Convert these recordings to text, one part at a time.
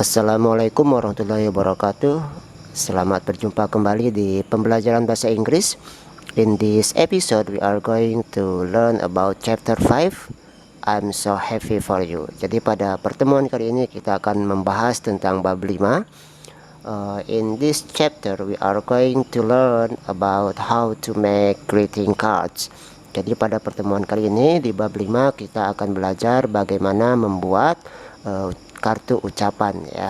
Assalamualaikum warahmatullahi wabarakatuh. Selamat berjumpa kembali di pembelajaran bahasa Inggris. In this episode we are going to learn about chapter 5. I'm so happy for you. Jadi pada pertemuan kali ini kita akan membahas tentang bab 5. In this chapter we are going to learn about how to make greeting cards. Jadi pada pertemuan kali ini di bab 5 kita akan belajar bagaimana membuat kartu ucapan ya.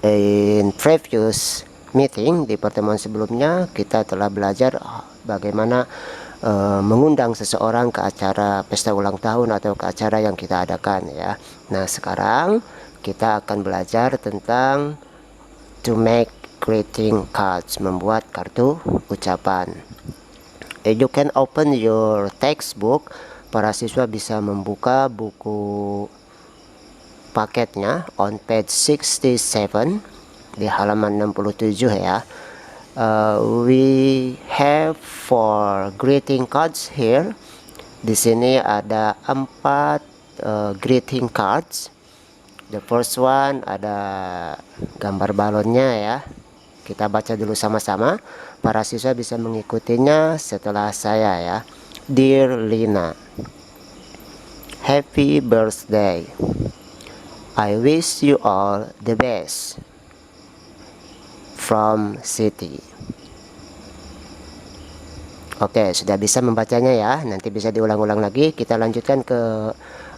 In previous meeting, di pertemuan sebelumnya kita telah belajar bagaimana mengundang seseorang ke acara pesta ulang tahun atau ke acara yang kita adakan ya. Nah, sekarang kita akan belajar tentang to make greeting cards, membuat kartu ucapan. You can open your textbook. Para siswa bisa membuka buku paketnya on page 67 di halaman 67 ya. We have 4 greeting cards here. Di sini ada 4 greeting cards. The first one ada gambar balonnya ya. Kita baca dulu sama-sama. Para siswa bisa mengikutinya setelah saya ya. Dear Lina, happy birthday. I wish you all the best. From Siti. Oke, sudah bisa membacanya ya. Nanti bisa diulang-ulang lagi. Kita lanjutkan ke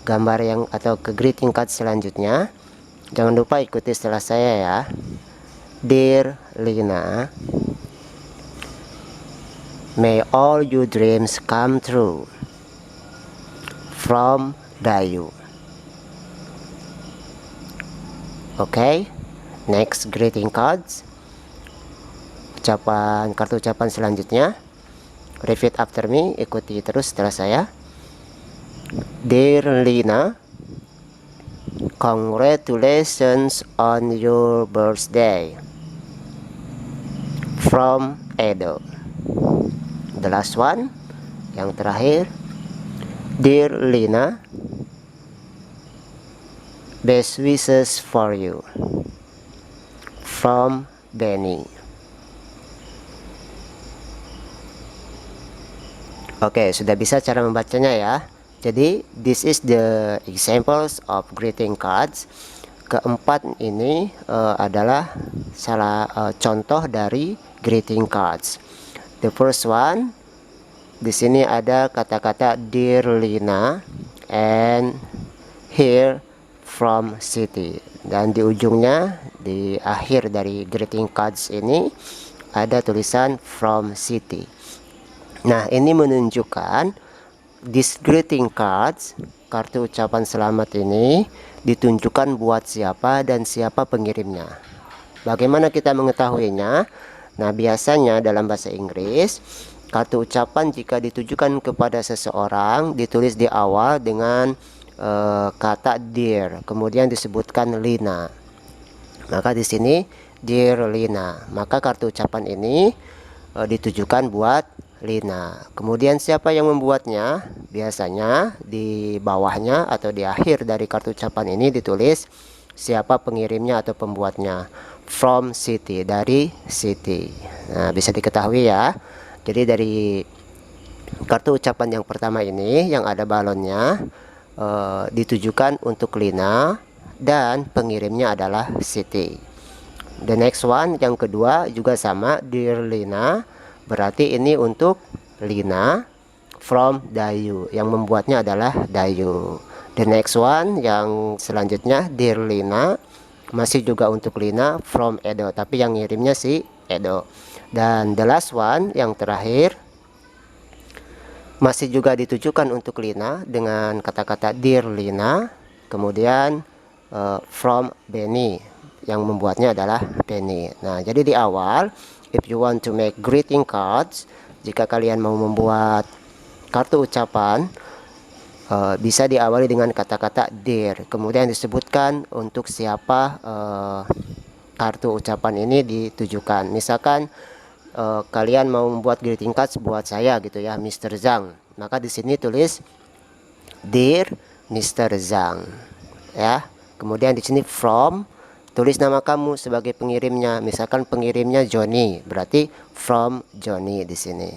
gambar yang atau ke greeting card selanjutnya. Jangan lupa ikuti setelah saya ya. Dear Lina, may all your dreams come true. From Dayu. Oke, next greeting cards. Kartu ucapan selanjutnya. Repeat after me, ikuti terus setelah saya. Dear Lina, congratulations on your birthday. From Edo. The last one, yang terakhir. Dear Lina, best wishes for you. From Benny. Oke, sudah bisa cara membacanya ya. Jadi, this is the examples of greeting cards. Keempat ini adalah contoh dari greeting cards. The first one, di sini ada kata-kata Dear Lina and here from City. Dan di ujungnya, di akhir dari greeting cards ini ada tulisan from City. Nah, ini menunjukkan this greeting cards, kartu ucapan selamat ini ditunjukkan buat siapa dan siapa pengirimnya. Bagaimana kita mengetahuinya? Nah, biasanya dalam bahasa Inggris, kartu ucapan jika ditujukan kepada seseorang ditulis di awal dengan kata dear, kemudian disebutkan Lina. Maka di sini Dear Lina. Maka kartu ucapan ini ditujukan buat Lina. Kemudian siapa yang membuatnya? Biasanya di bawahnya atau di akhir dari kartu ucapan ini ditulis siapa pengirimnya atau pembuatnya. From City, dari City. Nah, bisa diketahui ya. Jadi dari kartu ucapan yang pertama ini yang ada balonnya ditujukan untuk Lina dan pengirimnya adalah Siti. The next one, yang kedua juga sama, Dear Lina, berarti ini untuk Lina. From Dayu, yang membuatnya adalah Dayu. The next one, yang selanjutnya, Dear Lina, masih juga untuk Lina. From Edo, tapi yang ngirimnya si Edo. Dan the last one, yang terakhir, masih juga ditujukan untuk Lina dengan kata-kata Dear Lina. Kemudian from Benny, yang membuatnya adalah Benny. Nah, jadi di awal, if you want to make greeting cards, jika kalian mau membuat kartu ucapan, bisa diawali dengan kata-kata dear. Kemudian disebutkan untuk siapa kartu ucapan ini ditujukan. Misalkan kalian mau membuat greeting cards buat saya gitu ya, Mr. Zhang. Maka di sini tulis Dear Mr. Zhang ya. Kemudian di sini from tulis nama kamu sebagai pengirimnya. Misalkan pengirimnya Johnny, berarti from Johnny di sini.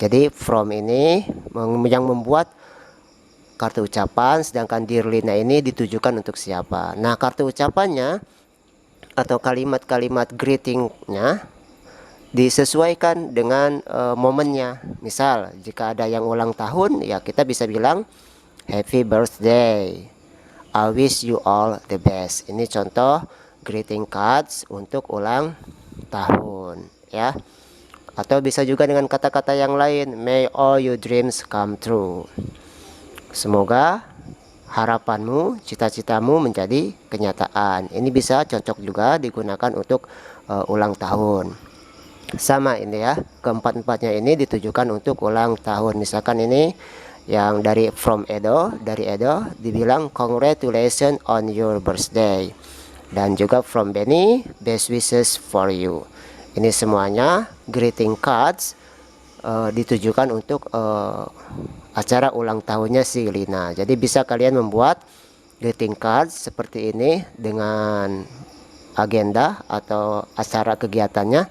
Jadi from ini yang membuat kartu ucapan, sedangkan Dear Lina ini ditujukan untuk siapa. Nah, kartu ucapannya atau kalimat-kalimat greetingnya disesuaikan dengan momennya. Misal jika ada yang ulang tahun, ya kita bisa bilang happy birthday, I wish you all the best. Ini contoh greeting cards untuk ulang tahun ya. Atau bisa juga dengan kata-kata yang lain, may all your dreams come true. Semoga harapanmu, cita-citamu menjadi kenyataan. Ini bisa cocok juga digunakan untuk ulang tahun. Sama ini ya, keempat-empatnya ini ditujukan untuk ulang tahun. Misalkan ini yang dari from Edo, dari Edo dibilang congratulations on your birthday. Dan juga from Benny, best wishes for you. Ini semuanya greeting cards ditujukan untuk acara ulang tahunnya si Lina. Jadi bisa kalian membuat greeting cards seperti ini dengan agenda atau acara kegiatannya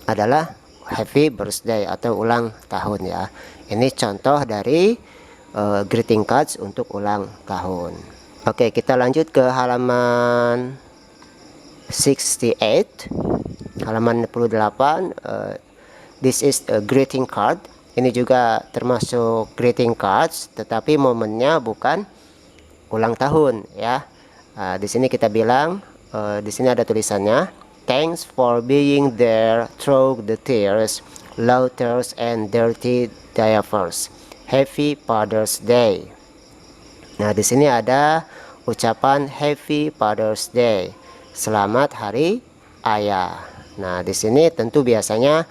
adalah happy birthday atau ulang tahun ya. Ini contoh dari greeting cards untuk ulang tahun. Oke, kita lanjut ke halaman 68. Halaman 68. This is a greeting card. Ini juga termasuk greeting cards, tetapi momennya bukan ulang tahun ya. Di sini kita bilang, di sini ada tulisannya, thanks for being there through the tears, laughters, and dirty diapers. Happy Father's Day. Nah, di sini ada ucapan Happy Father's Day. Selamat Hari Ayah. Nah, di sini tentu biasanya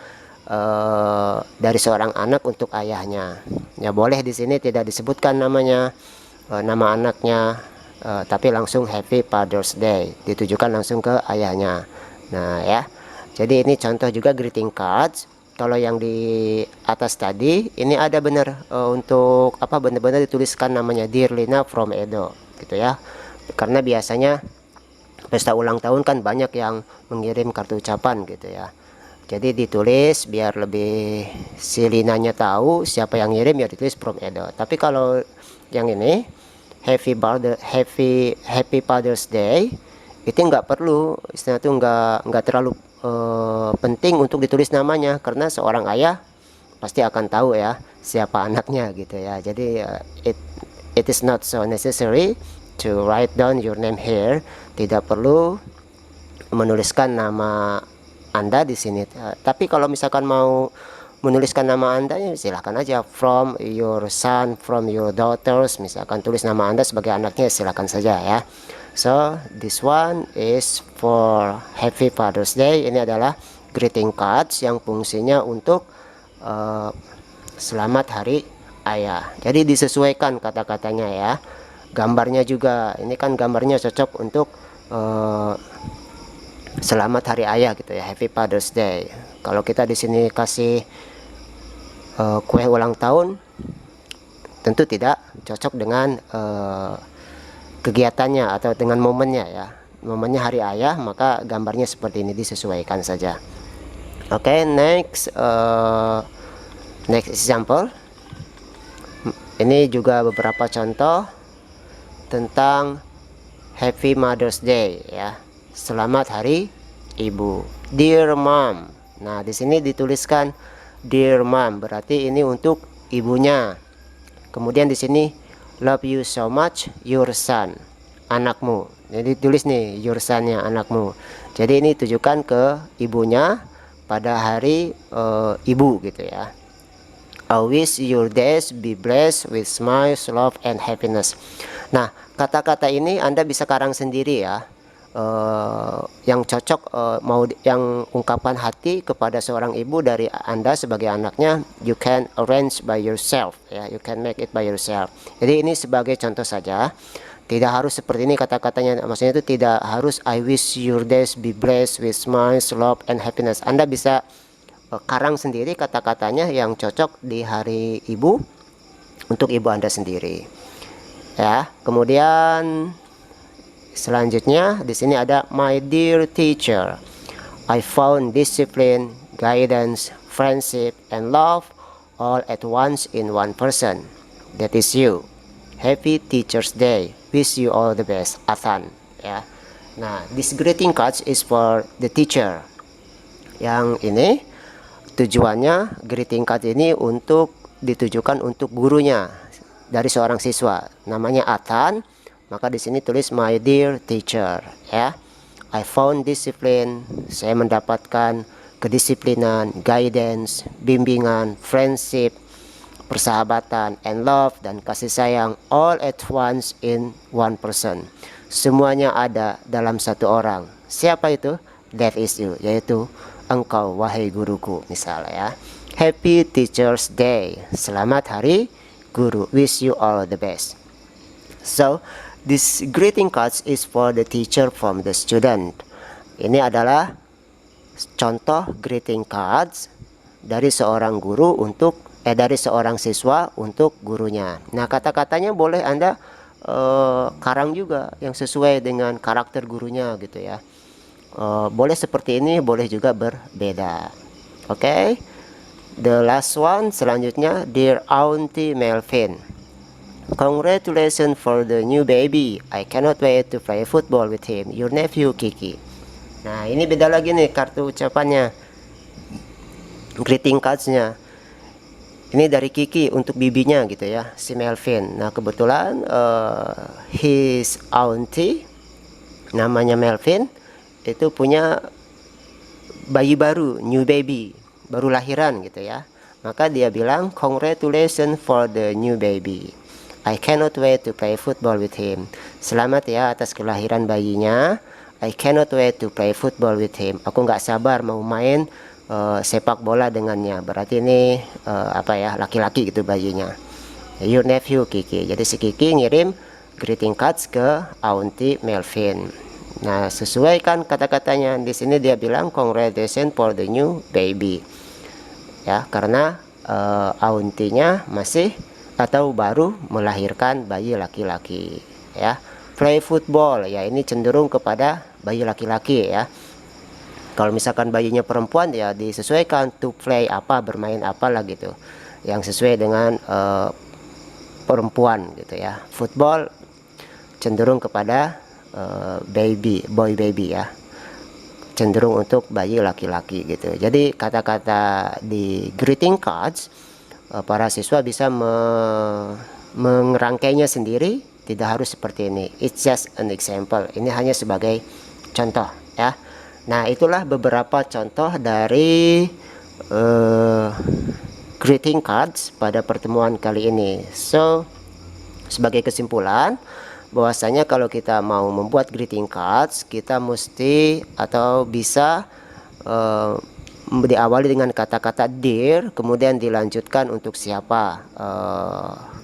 dari seorang anak untuk ayahnya. Ya, boleh di sini tidak disebutkan namanya, nama anaknya, tapi langsung Happy Father's Day, ditujukan langsung ke ayahnya. Nah ya, jadi ini contoh juga greeting cards. Kalau yang di atas tadi ini ada benar untuk apa, benar-benar dituliskan namanya Dear Lina from Edo gitu ya. Karena biasanya pesta ulang tahun kan banyak yang mengirim kartu ucapan gitu ya. Jadi ditulis biar lebih si Linanya tahu siapa yang ngirim, ya ditulis from Edo. Tapi kalau yang ini Happy Father's Day, itu nggak perlu, istilah itu nggak terlalu penting untuk ditulis namanya, karena seorang ayah pasti akan tahu ya siapa anaknya gitu ya. Jadi it is not so necessary to write down your name here. Tidak perlu menuliskan nama Anda di sini. Tapi kalau misalkan mau menuliskan nama Anda, ya silahkan aja, from your son, from your daughters, misalkan tulis nama Anda sebagai anaknya, silahkan saja ya. So this one is for Happy Father's Day. Ini adalah greeting cards yang fungsinya untuk selamat hari ayah. Jadi disesuaikan kata-katanya ya. Gambarnya juga, ini kan gambarnya cocok untuk selamat hari ayah gitu ya, Happy Father's Day. Kalau kita di sini kasih kue ulang tahun, tentu tidak cocok dengan kegiatannya atau dengan momennya ya. Momennya hari ayah, maka gambarnya seperti ini, disesuaikan saja. Oke, next example. Ini juga beberapa contoh tentang Happy Mother's Day ya. Selamat Hari Ibu. Dear Mom. Nah, di sini dituliskan Dear Mom, berarti ini untuk ibunya. Kemudian di sini love you so much, your son, anakmu. Jadi tulis nih your son-nya, anakmu. Jadi ini tujukan ke ibunya pada hari ibu gitu ya. I wish your days be blessed with smiles, love, and happiness. Nah, kata-kata ini Anda bisa karang sendiri ya. Yang cocok, mau yang ungkapan hati kepada seorang ibu dari Anda sebagai anaknya, you can arrange by yourself ya, you can make it by yourself. Jadi ini sebagai contoh saja, tidak harus seperti ini kata-katanya, maksudnya itu tidak harus I wish your days be blessed with smiles, love, and happiness. Anda bisa karang sendiri kata-katanya yang cocok di hari ibu untuk ibu Anda sendiri ya. Kemudian Selanjutnya di sini ada my dear teacher. I found discipline, guidance, friendship, and love all at once in one person. That is you. Happy Teacher's Day. Wish you all the best. Athan. Ya. Nah, this greeting cards is for the teacher. Yang ini tujuannya greeting card ini untuk ditujukan untuk gurunya dari seorang siswa. Namanya Athan. Maka di sini tulis my dear teacher, ya. I found discipline. Saya mendapatkan kedisiplinan, guidance, bimbingan, friendship, persahabatan, and love, dan kasih sayang all at once in one person. Semuanya ada dalam satu orang. Siapa itu? That is you, yaitu engkau, wahai guruku, misalnya ya. Happy Teacher's Day. Selamat Hari Guru. Wish you all the best. So, this greeting cards is for the teacher from the student. Ini adalah contoh greeting cards dari seorang guru untuk dari seorang siswa untuk gurunya. Nah, kata-katanya boleh Anda karang juga yang sesuai dengan karakter gurunya gitu ya. Boleh seperti ini, boleh juga berbeda. Oke. The last one selanjutnya, Dear Auntie Melvin. Congratulations for the new baby. I cannot wait to play football with him. Your nephew Kiki. Nah, ini beda lagi nih kartu ucapannya. Greeting cards-nya. Ini dari Kiki untuk bibinya gitu ya, si Melvin. Nah, kebetulan his auntie namanya Melvin itu punya bayi baru, new baby, baru lahiran gitu ya. Maka dia bilang congratulations for the new baby. I cannot wait to play football with him. Selamat ya atas kelahiran bayinya. I cannot wait to play football with him. Aku nggak sabar mau main sepak bola dengannya. Berarti ini apa ya, laki-laki gitu bayinya. Your nephew Kiki. Jadi si Kiki ngirim greeting cards ke Auntie Melvin. Nah, sesuaikan kata-katanya. Di sini dia bilang congratulations for the new baby. Ya, karena auntinya masih atau baru melahirkan bayi laki-laki ya. Play football ya, ini cenderung kepada bayi laki-laki ya. Kalau misalkan bayinya perempuan ya disesuaikan to play apa, bermain apalah gitu yang sesuai dengan perempuan gitu ya. Football cenderung kepada boy baby ya, cenderung untuk bayi laki-laki gitu. Jadi kata-kata di greeting cards para siswa bisa mengerangkainya sendiri, tidak harus seperti ini. It's just an example. Ini hanya sebagai contoh ya. Nah, itulah beberapa contoh dari greeting cards pada pertemuan kali ini. So, sebagai kesimpulan, bahwasanya kalau kita mau membuat greeting cards, kita mesti atau bisa diawali dengan kata-kata dear, kemudian dilanjutkan untuk siapa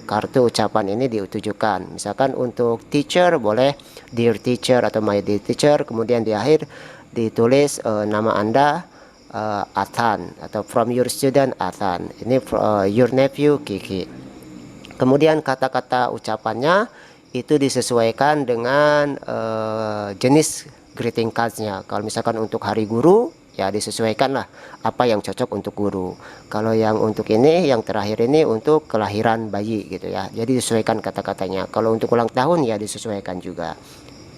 kartu ucapan ini ditujukan. Misalkan untuk teacher boleh dear teacher atau my dear teacher, kemudian di akhir ditulis nama Anda Athan atau from your student Athan. Ini your nephew Kiki. Kemudian kata-kata ucapannya itu disesuaikan dengan jenis greeting cards-nya. Kalau misalkan untuk hari guru ya disesuaikan lah apa yang cocok untuk guru. Kalau yang untuk ini, yang terakhir ini untuk kelahiran bayi gitu ya. Jadi disesuaikan kata-katanya. Kalau untuk ulang tahun ya disesuaikan juga.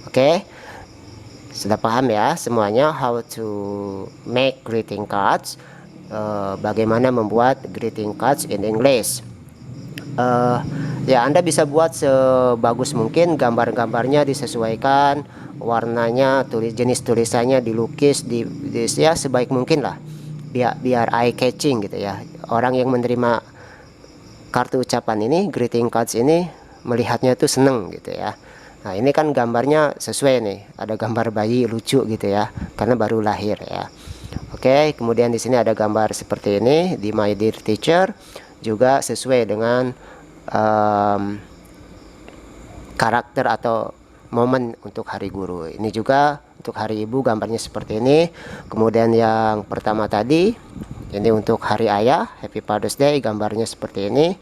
Oke. Sudah paham ya semuanya how to make greeting cards, bagaimana membuat greeting cards in English. Ya, Anda bisa buat sebagus mungkin, gambar-gambarnya disesuaikan, warnanya, jenis tulisannya dilukis ya sebaik mungkin lah, biar eye catching gitu ya. Orang yang menerima kartu ucapan ini, greeting cards ini, melihatnya tuh seneng gitu ya. Nah, ini kan gambarnya sesuai nih, ada gambar bayi lucu gitu ya, karena baru lahir ya. Oke, kemudian di sini ada gambar seperti ini di My Dear Teacher, juga sesuai dengan karakter atau momen untuk hari guru. Ini juga untuk hari ibu gambarnya seperti ini. Kemudian yang pertama tadi ini untuk hari ayah, Happy Father's Day, gambarnya seperti ini.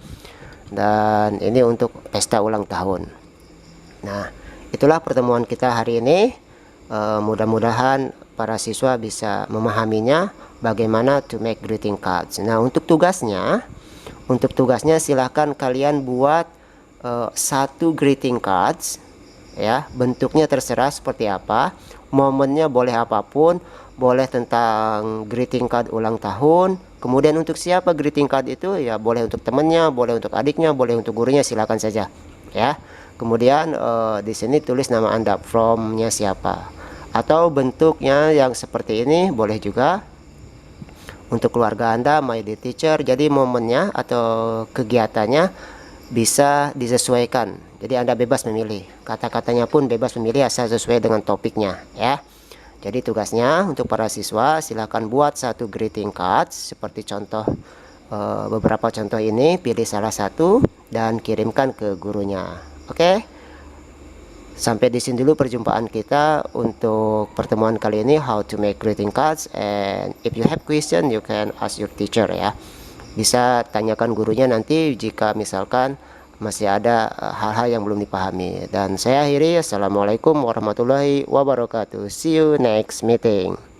Dan ini untuk pesta ulang tahun. Nah, itulah pertemuan kita hari ini. Mudah-mudahan para siswa bisa memahaminya bagaimana to make greeting cards. Nah, untuk tugasnya silahkan kalian buat satu greeting cards ya, bentuknya terserah seperti apa, momennya boleh apapun, boleh tentang greeting card ulang tahun. Kemudian untuk siapa greeting card itu ya, boleh untuk temannya, boleh untuk adiknya, boleh untuk gurunya, silakan saja ya. Kemudian di sini tulis nama Anda, from-nya siapa, atau bentuknya yang seperti ini boleh juga. Untuk keluarga Anda, my dear teacher, jadi momennya atau kegiatannya bisa disesuaikan, jadi Anda bebas memilih, kata-katanya pun bebas memilih asal sesuai dengan topiknya ya. Jadi tugasnya untuk para siswa, silahkan buat satu greeting card seperti contoh, beberapa contoh ini, pilih salah satu dan kirimkan ke gurunya. Oke, sampai di sini dulu perjumpaan kita untuk pertemuan kali ini, how to make greeting cards. And if you have question, you can ask your teacher ya. Bisa tanyakan gurunya nanti jika misalkan masih ada hal-hal yang belum dipahami. Dan saya akhiri, assalamualaikum warahmatullahi wabarakatuh. See you next meeting.